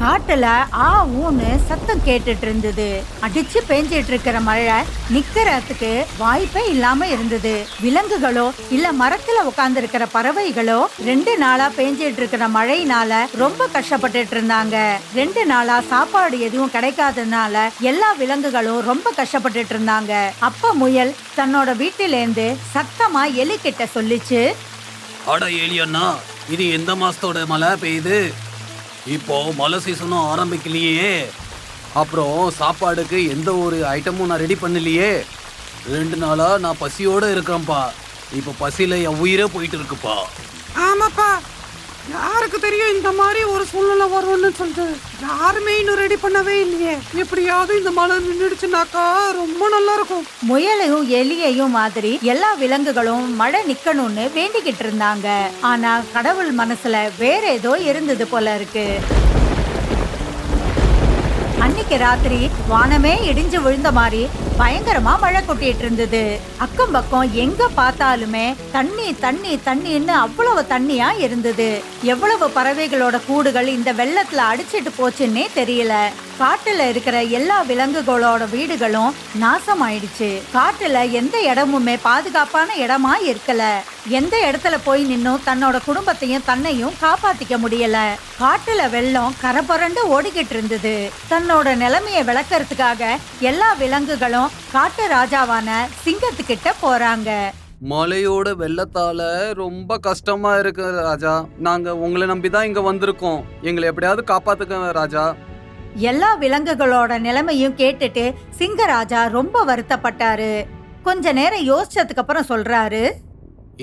காட்டுல ஆ ஊன்னு சத்தம் கேட்டுட்டு இருந்தது. அடிச்சு பேஞ்சிட்டு இருக்கிற மழை நிக்கிறதுக்கு வாய்ப்பே இல்லாம இருந்தது. விலங்குகளோ இல்ல மரத்துல உட்கார்ந்து இருக்கிற பறவைகளோ 2 நாளா பேஞ்சிட்டு இருக்கிற மழையினால ரொம்ப கஷ்டப்பட்டுட்டு இருந்தாங்க. 2 நாளா சாப்பாடு எதுவும் கிடைக்காததுனால எல்லா விலங்குகளும் ரொம்ப கஷ்டப்பட்டுட்டு இருந்தாங்க. அப்ப முயல் தன்னோட வீட்டிலேருந்து சத்தமா எலி கிட்ட சொல்லிச்சு, அட ஏலியண்ணா, இது எந்த மாசத்தோட மழை பெய்யுது? இப்போ மழை சீசனும் ஆரம்பிக்கலையே. அப்புறம் சாப்பாடுக்கு எந்த ஒரு ஐட்டமும் நான் ரெடி பண்ணலையே. 2 நாளா நான் பசியோட இருக்கிறேன்ப்பா. இப்போ பசியில என் உயிரே போயிட்டு இருக்குப்பா. ஆமாப்பா, யாருக்கு தெரியும் இந்த மாதிரி ஒரு சூழ்நிலை வரும்னு சொல்லிட்டு. யாருமே இன்னும் ரெடி பண்ணவே இல்லையே. எப்படியாவது இந்த மழை நின்றுடுச்சுனாக்கா ரொம்ப நல்லா இருக்கும். முயலையும் எலியையும் மாதிரி எல்லா விலங்குகளும் மழை நிக்கணும்னு வேண்டிக்கிட்டு இருந்தாங்க. ஆனா கடவுள் மனசுல வேற ஏதோ இருந்தது போல இருக்கு. அன்னைக்கு ராத்திரி வானமே இடிஞ்சு விழுந்த மாதிரி பயங்கரமா மழை கொட்டிட்டு இருந்தது. அக்கம் பக்கம் எங்க பார்த்தாலுமே தண்ணி தண்ணி தண்ணின்னு அவ்வளவு தண்ணியா இருந்தது. எவ்வளவு பறவைகளோட கூடுகள் இந்த வெள்ளத்துல அடிச்சிட்டு போச்சுன்னே தெரியல. காட்டுல இருக்கிற எல்லா விலங்குகளோட வீடுகளும் நாசமாயிடுச்சு. காட்டுல எந்த இடமுமே பாதுகாப்பான இடமா இருக்கல. எந்த இடத்துல போய் நின்னும் தன்னோட குடும்பத்தையும் தன்னையும் காப்பாத்திக்க முடியல. காட்டுல வெள்ளம் கரபரண்டு ஓடிக்கிட்டு இருந்தது. தன்னோட நிலைமையை விளக்கறதுக்காக எல்லா விலங்குகளும் காட்டு ராஜாவான சிங்கத்துக்கிட்ட போறாங்க. மழையோட வெள்ளத்தால ரொம்ப கஷ்டமா இருக்கு ராஜா. நாங்க உங்களை நம்பிதான் இங்க வந்திருக்கோம். எங்களை எப்படியாவது காப்பாத்துக்க ராஜா. எல்லா விலங்குகளோட நிலைமையும் கேட்டுட்டு சிங்கராஜா ரொம்ப வருத்தப்பட்டாரு. கொஞ்ச நேரம் யோசிச்சதுக்கு அப்புறம் சொல்றாரு,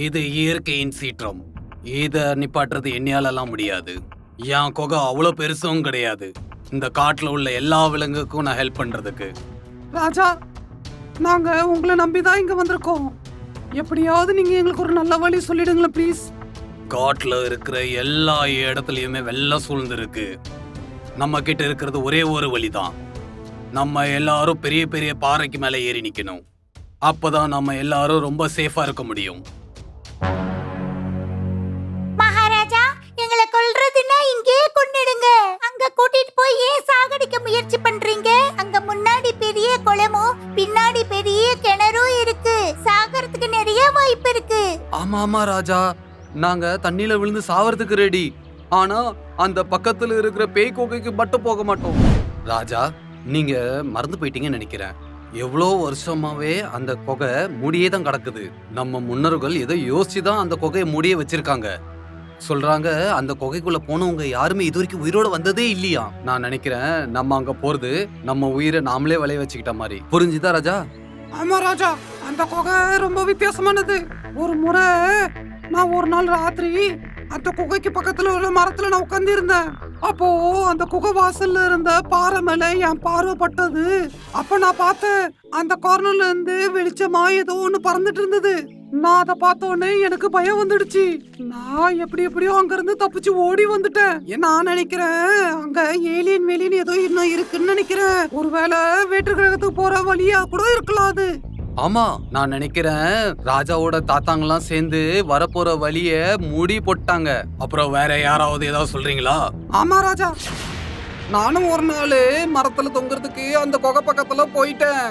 இது இயற்கையின் சீற்றம். இத நிப்பாட்டுறது என்னையாலலாம் முடியாது. என் குகை அவ்வளோ பெருசும் கிடையாது இந்த காட்டுல உள்ள எல்லா விலங்குக்கும் நான் ஹெல்ப் பண்றதுக்கு. ராஜா, நாங்க உங்களை நம்பிதான் இங்க வந்திருக்கோம். எப்படியாவது நீங்க எங்களுக்கு ஒரு நல்ல வழி சொல்லிடுங்களேன் ப்ளீஸ். காட்டுல இருக்கிற எல்லா இடத்துலயுமே வெள்ளம் சூழ்ந்திருக்கு. நம்ம கிட்ட இருக்கிறது ஒரே ஒரு வழிதான். நம்ம எல்லாரும் பெரிய பெரிய பாறைக்கு மேல ஏறி நிக்கணும். அப்பதான் நம்ம எல்லாரும் ரொம்ப சேஃபா இருக்க முடியும். மகாராஜா, எங்களை கொல்றதுன்னா இங்கே கொன்னிடுங்க. அங்க கூட்டிட்டு போய் ஏன் சாகடிக்க முயற்சி பண்றீங்க? அங்க முன்னாடி பெரிய குளமும் பின்னாடி பெரிய கிணறும் இருக்கு. சாகறதுக்கு நிறைய வாய்ப்பு இருக்கு. ஆமா ஆமா ராஜா, நாங்க தண்ணியில விழுந்து சாவறதுக்கு ரெடி. ஆனா அந்த பக்கத்துல இருக்கிற பேய் குகைக்கு மட்டும் போக மாட்டோம். ராஜா, நீங்க மறந்து போயிட்டீங்கன்னு நினைக்கிறேன். எவ்வளோ வருஷமாவே அந்த குகை மூடியே தான் கிடக்குது. நம்ம முன்னோர்கள் ஏதோ யோசிச்சுதான் அந்த குகையை மூடியே வச்சிருக்காங்க. சொல்றாங்க அந்த குகைக்குள்ள போனவங்க யாருமே இது வரைக்கும் உயிரோட வந்ததே இல்லையா. நான் நினைக்கிறேன் நம்ம அங்க போறது நம்ம உயிரை நாமளே விளைய வச்சுக்கிட்ட மாதிரி. புரிஞ்சுதா ராஜா? ஆமா ராஜா, அந்த குகை ரொம்ப வித்தியாசமானது. ஒரு முறை நான் ஒரு நாள் ராத்திரி அந்த குகைக்கு பக்கத்துல உள்ள மரத்துல நான் உட்கார்ந்து இருந்தேன். அப்போ அந்த குகை வாசல்ல இருந்த பாறை மேல என் பார்வை பட்டது. அப்ப நான் பார்த்தேன், அந்த கார்னர்ல இருந்து வெளிச்சமா ஏதோ ஒண்ணு பறந்துட்டு இருந்தது. நான் அதை பார்த்த உடனே எனக்கு பயம் வந்துடுச்சு. நான் எப்படியோ அங்க இருந்து தப்பிச்சு ஓடி வந்துட்டேன். நான் நினைக்கிறேன் அங்க ஏலியன் வேலியன் ஏதோ இன்னும் இருக்குன்னு நினைக்கிறேன். ஒருவேளை வேற்று கிரகத்துக்கு போற வழியா கூட இருக்கலாம் அது. ஆமா, நான் நினைக்கிறேன் ராஜாவோட தாத்தாங்கெல்லாம் சேர்ந்து வரப்போற வழிய மூடி போட்டாங்க. அப்புறம் வேற யாராவது ஏதாவது சொல்றீங்களா? ஆமா ராஜா, நானும் ஒரு நாள் மரத்துல தொங்குறதுக்கு அந்த குகை பக்கத்துல போயிட்டேன்.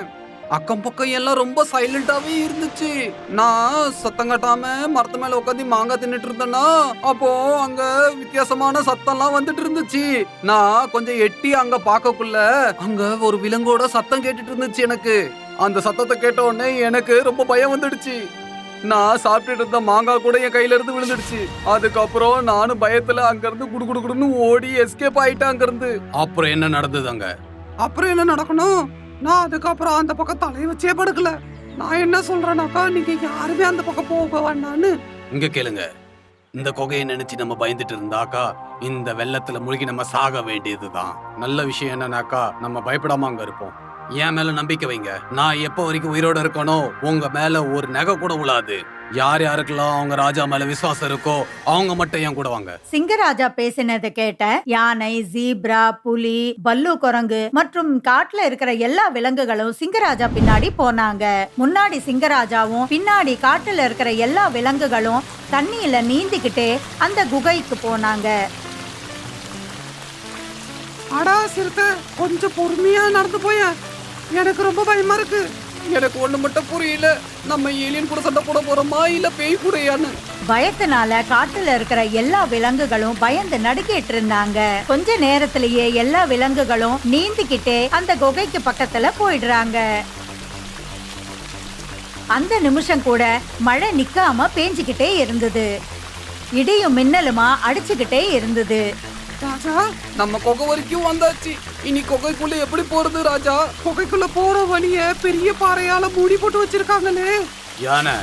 அக்கம் பக்கம் எல்லாம் ரொம்ப சைலண்டாவே இருந்துச்சு. நான் சத்தம் கட்டாம மரத்து மேல உட்காந்து மாங்காய் தின்னுட்டு இருந்தேன்னா அப்போ அங்க வித்தியாசமான சத்தம்லாம் வந்துட்டு இருந்துச்சு. நான் கொஞ்சம் எட்டி அங்க பாக்கக்குள்ள அங்க ஒரு விலங்கோட சத்தம் கேட்டுட்டு இருந்துச்சு எனக்கு. அந்த சத்தத்தை கேட்ட உடனே எனக்கு ரொம்ப பயம் வந்துடுச்சு. நான் சாப்பிட்டுட்டு இருந்த மாங்காய் கூட என் கையில இருந்து விழுந்துடுச்சு. அதுக்கப்புறம் நானும் பயத்துல அங்க இருந்து குடுகுடுன்னு ஓடி எஸ்கேப் ஆயிட்டேன் அங்க இருந்து. அப்புறம் என்ன நடந்தது அங்க? அப்புறம் என்ன நடக்கணும்? நான் அதுக்கப்புறம் அந்த பக்கம் தலையை வச்சே படுக்கல. நான் என்ன சொல்றேன்னாக்கா, நீங்க யாருமே அந்த பக்கம் போக வேண்டான்னு. இங்க கேளுங்க, இந்த குகையை நினைச்சு நம்ம பயந்துட்டு இருந்தாக்கா இந்த வெள்ளத்துல முழுகி நம்ம சாக வேண்டியதுதான். நல்ல விஷயம் என்னன்னாக்கா நம்ம பயப்படாம அங்க இருப்போம். என் மேல நம்பிக்கை வைங்க. நான் எப்ப வரைக்கும் உயிரோட இருக்கனோ உங்க மேல ஒரு நகை கூட விழாது. யார் யாருக்கெல்லாம் அவங்க ராஜா மேல விசுவாசம் இருக்கோ அவங்க மட்டும் என் கூட வாங்க. சிங்கராஜா பேசினதை கேட்ட யானை, ஜீப்ரா, புலி, பல்லு குரங்கு மற்றும் காட்டுல இருக்கிற எல்லா விலங்குகளும் சிங்கராஜா பின்னாடி போனாங்க. முன்னாடி சிங்கராஜாவும் பின்னாடி காட்டுல இருக்கிற எல்லா விலங்குகளும் தண்ணியில நீந்திக்கிட்டே அந்த குகைக்கு போனாங்க. அடா சிறுத்தை, கொஞ்சம் பொறுமையா நடந்து போய, எனக்கு ரொம்ப பயமா இருக்கு. எனக்கு ஒண்ணு மட்டும் புரியல, நம்ம ஏலியன் கூட சண்டை போட போறோமா இல்ல பேய் கூடயான்னு. பயத்தினால காட்டுல இருக்கிற எல்லா விலங்குகளும் பயந்து நடுக்கிட்டு இருந்தாங்க. கொஞ்ச நேரத்திலேயே எல்லா விலங்குகளும் நீந்திக்கிட்டே அந்த குகைக்கு பக்கத்துல போயிடுறாங்க. அந்த நிமிஷம் கூட மழை நிக்காம பேஞ்சுக்கிட்டே இருந்தது. இடியும் மின்னலுமா அடிச்சுக்கிட்டே இருந்தது. ராஜா, நம்ம குகை வரைக்கும் வந்தாச்சு. இனி குகைக்குள்ள எப்படி போறது ராஜா? குகைக்குள்ள போற வழிய பெரிய பாறையால மூடி போட்டு வச்சிருக்காங்களே. யானை,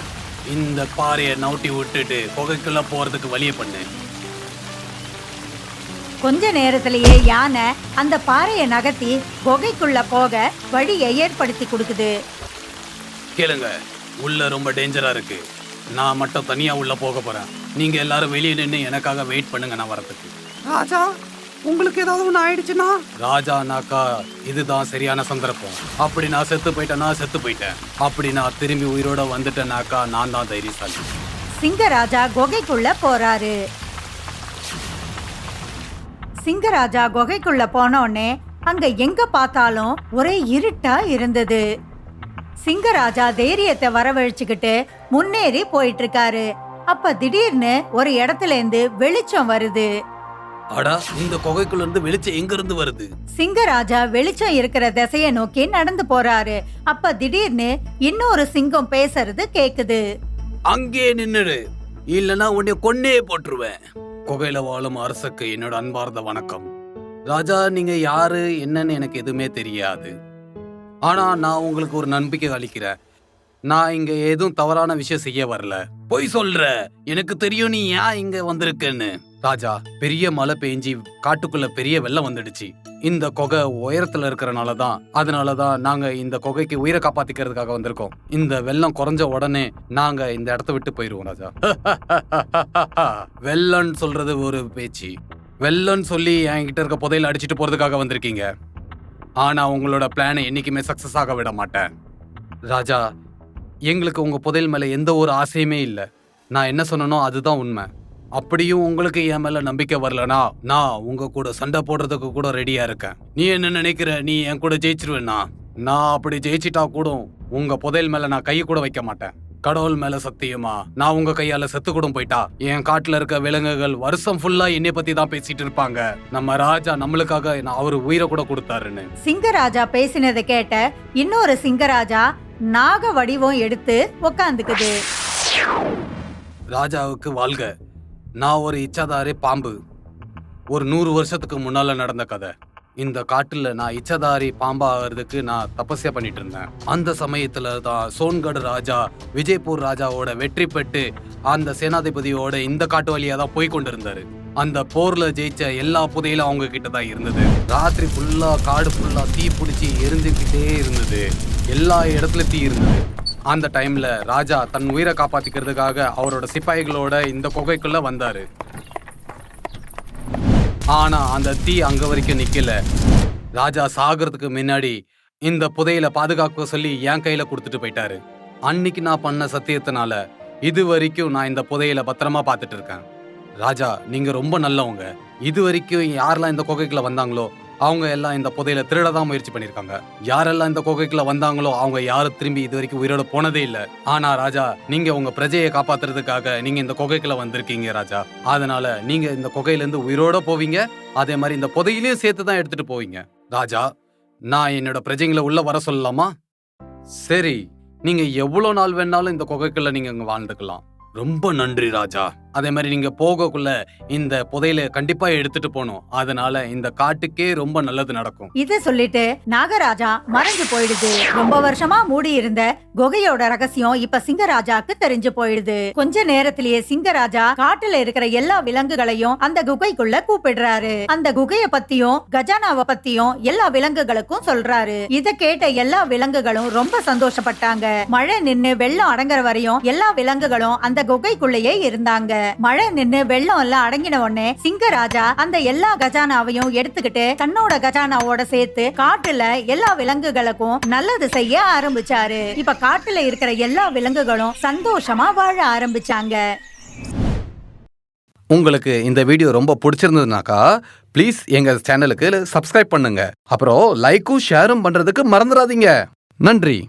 இந்த பாறையை நவுட்டி விட்டுட்டு குகைக்குள்ள போறதுக்கு வழியை பண்ணு. கொஞ்ச நேரத்திலேயே யானை அந்த பாறையை நகர்த்தி குகைக்குள்ள போக வழியை ஏற்படுத்தி கொடுக்குது. கேளுங்க, உள்ள ரொம்ப டேஞ்சரா இருக்கு. நான் மட்டும் தனியா உள்ள போக போறேன். நீங்க எல்லாரும் வெளியே நின்று எனக்காக வெயிட் பண்ணுங்க, நான் வரதுக்கு. ராஜா, உங்களுக்கு ஏதாவது ஒண்ணு ஆயிடுச்சுன்னா? ராஜானாக்கா இதுதான் சரியான சந்தர்ப்பம். அப்படி நான் செத்து போயிட்டேன். அப்படி நான் திரும்பி உயிரோட வந்துட்டேனாக்கா நான் தான் தைரியசாலி. சிங்கராஜா குகைக்குள்ள போறாரு. சிங்கராஜா குகைக்குள்ள போனோடனே அங்க எங்க பார்த்தாலும் ஒரே இருட்டா இருந்தது. சிங்கராஜா தைரியத்தை வரவழைச்சுக்கிட்டு முன்னேறி போயிட்டு இருக்காரு. அப்ப திடீர்னு ஒரு இடத்துல இருந்து வெளிச்சம் வருது. அடா, இந்த குகைக்குள்ள இருந்து வெளிச்சம் எங்க இருந்து வருது? சிங்கராஜா வெளிச்சம் இருக்கிற திசைய நோக்கி நடந்து போறாரு. அப்ப திடீர்னு இன்னொரு சிங்கம் பேசுறது கேக்குது. அங்கே நின்னுடு, இல்லனா உன்னை கொன்னே போட்டுருவேன். குகையில வாழும் அரசுக்கு என்னோட அன்பார்ந்த வணக்கம். ராஜா, நீங்க யாரு என்னன்னு எனக்கு எதுவுமே தெரியாது. ஆனா நான் உங்களுக்கு ஒரு நம்பிக்கை அளிக்கிறேன். நான் இங்க எதுவும் தவறான விஷயம் செய்ய வரல. பொய் சொல்ற, எனக்கு தெரியும் நீ ஏன் இங்க வந்திருக்கன்னு. ராஜா, பெரிய மழை பெஞ்சி காட்டுக்குள்ள பெரிய வெள்ளம் வந்துடுச்சு. இந்த குகை உயரத்துல இருக்கிறனாலதான், அதனாலதான் நாங்க இந்த குகைக்கு உயிரை காப்பாத்திக்கிறதுக்காக வந்திருக்கோம். இந்த வெள்ளம் குறைஞ்ச உடனே நாங்க இந்த இடத்த விட்டு போயிருவோம் ராஜா. வெள்ளம் சொல்றது ஒரு பேச்சு. வெள்ளம் சொல்லி என்கிட்ட இருக்க புதையில அடிச்சிட்டு போறதுக்காக வந்திருக்கீங்க. ஆனா உங்களோட பிளானை என்னைக்குமே சக்சஸ் ஆக விட மாட்டேன் ராஜா. எங்களுக்கு உங்க புதையல் மேல எந்த ஒரு ஆசையுமே இல்லை. நான் என்ன சொன்னனோ அதுதான் உண்மை. அப்படியும் உங்களுக்கு என் மேல நம்பிக்கை வரலனா நான் உங்க கூட சண்டை போடுறதுக்கு கூட ரெடியா இருக்கேன். நீ என்ன நினைக்கிற, நீ என் கூட ஜெயிச்சிருவேன்னா? நான் அப்படி ஜெயிச்சிட்டா கூட உங்க புதையல் மேல நான் கையை கூட வைக்க மாட்டேன். கடவுள் மேல சத்தியமா, நான் உங்க கையால செத்து கூட போயிட்டா என் காட்டுல இருக்க விலங்குகள் வருஷம் ஃபுல்லா என்னை பத்தி தான் பேசிட்டு இருப்பாங்க. நம்ம ராஜா நம்மளுக்காக அவரு உயிரை கூட கொடுத்தாருன்னு. சிங்கராஜா பேசினதை கேட்ட இன்னொரு சிங்கராஜா நாக வடிவம் எடுத்து உக்காந்துக்குது. ராஜாவுக்கு வாழ்க. நான் ஒரு இச்சாதாரி பாம்பு. ஒரு 100 வருஷத்துக்கு முன்னால நடந்த கதை. இந்த காட்டுல நான் இச்சதாரி பாம்பா ஆகிறதுக்கு நான் தபஸ்யா பண்ணிட்டு இருந்தேன். அந்த சமயத்துல தான் சோன்கட் ராஜா விஜய்பூர் ராஜாவோட வெற்றி பெற்று அந்த சேனாதிபதியோட இந்த காட்டு வழியா தான் போய் கொண்டிருந்தாரு. அந்த போர்ல ஜெயிச்ச எல்லா புதையிலும் அவங்க கிட்ட தான் இருந்தது. ராத்திரி ஃபுல்லா காடு ஃபுல்லா தீ பிடிச்சி எரிஞ்சுக்கிட்டே இருந்தது. எல்லா இடத்துல தீ இருந்தது. அந்த டைம்ல ராஜா தன் உயிரை காப்பாத்திக்கிறதுக்காக அவரோட சிப்பாய்களோட இந்த குகைக்குள்ள வந்தாரு. ஆனா அந்த தீ அங்க வரைக்கும் நிக்கல. ராஜா சாகிறதுக்கு முன்னாடி இந்த புதையில பாதுகாக்க சொல்லி என் கையில கொடுத்துட்டு போயிட்டாரு. அன்னைக்கு நான் பண்ண சத்தியத்தினால இது வரைக்கும் நான் இந்த புதையில பத்திரமா பார்த்துட்டு இருக்கேன். ராஜா, நீங்க ரொம்ப நல்லவங்க. இது வரைக்கும் யாரெல்லாம் இந்த குகைக்குள்ள வந்தாங்களோ அவங்க எல்லாம் இந்த புதையில திருடதான் முயற்சி பண்ணிருக்காங்க. யாரெல்லாம் இந்த குகைக்குள்ள வந்தாங்களோ அவங்க யாரும் திரும்பி இது வரைக்கும் உயிரோட போனதே இல்ல. ஆனா ராஜா, நீங்க உங்க பிரஜையை காப்பாத்துறதுக்காக நீங்க இந்த குகைக்குள்ள வந்திருக்கீங்க ராஜா. அதனால நீங்க இந்த குகையில இருந்து உயிரோட போவீங்க. அதே மாதிரி இந்த புதையிலையும் சேர்த்து தான் எடுத்துட்டு போவீங்க. ராஜா, நான் என்னோட பிரஜைங்களை உள்ள வர சொல்லலாமா? சரி, நீங்க எவ்வளவு நாள் வேணாலும் இந்த குகைக்குள்ள நீங்க அங்க வாழ்ந்துக்கலாம். ரொம்ப நன்றி ராஜா. அதே மாதிரி நீங்க போகக்குள்ள இந்த புதையில கண்டிப்பா எடுத்துட்டு போகணும். அதனால இந்த காட்டுக்கே ரொம்ப நல்லது நடக்கும். இத சொல்லிட்டு நாகராஜா மறைஞ்சு போயிடுது. ரொம்ப வருஷமா மூடி இருந்த குகையோட ரகசியம் இப்ப சிங்கராஜாக்கு தெரிஞ்சு போயிடுது. கொஞ்ச நேரத்திலேயே சிங்கராஜா காட்டுல இருக்கிற எல்லா விலங்குகளையும் அந்த குகைக்குள்ள கூப்பிடுறாரு. அந்த குகைய பத்தியும் கஜானாவை பத்தியும் எல்லா விலங்குகளுக்கும் சொல்றாரு. இத கேட்ட எல்லா விலங்குகளும் ரொம்ப சந்தோஷப்பட்டாங்க. மழை நின்னு வெள்ளம் அடங்குற வரையும் எல்லா விலங்குகளும் அந்த குகைக்குள்ளேயே இருந்தாங்க. மழை நின்னு வெள்ளம் எல்லாம் அடங்கின உடனே சிங்கராஜா அந்த எல்லா கஜானாவையும் எடுத்துக்கிட்டு தன்னோட கஜானாவோட சேர்த்து காட்டுல எல்லா விலங்குகளுக்கும் நல்லது செய்ய ஆரம்பிச்சாரு. இப்ப காட்டுல இருக்கிற எல்லா விலங்குகளும் சந்தோஷமா வாழ ஆரம்பிச்சாங்க. உங்களுக்கு இந்த வீடியோ ரொம்ப பிடிச்சிருந்ததுனாக்கா ப்ளீஸ் எங்க சேனலுக்கு சப்ஸ்கிரைப் பண்ணுங்க. அப்புறம் லைக்கும் ஷேரும் பண்றதுக்கு மறந்துடாதீங்க. நன்றி.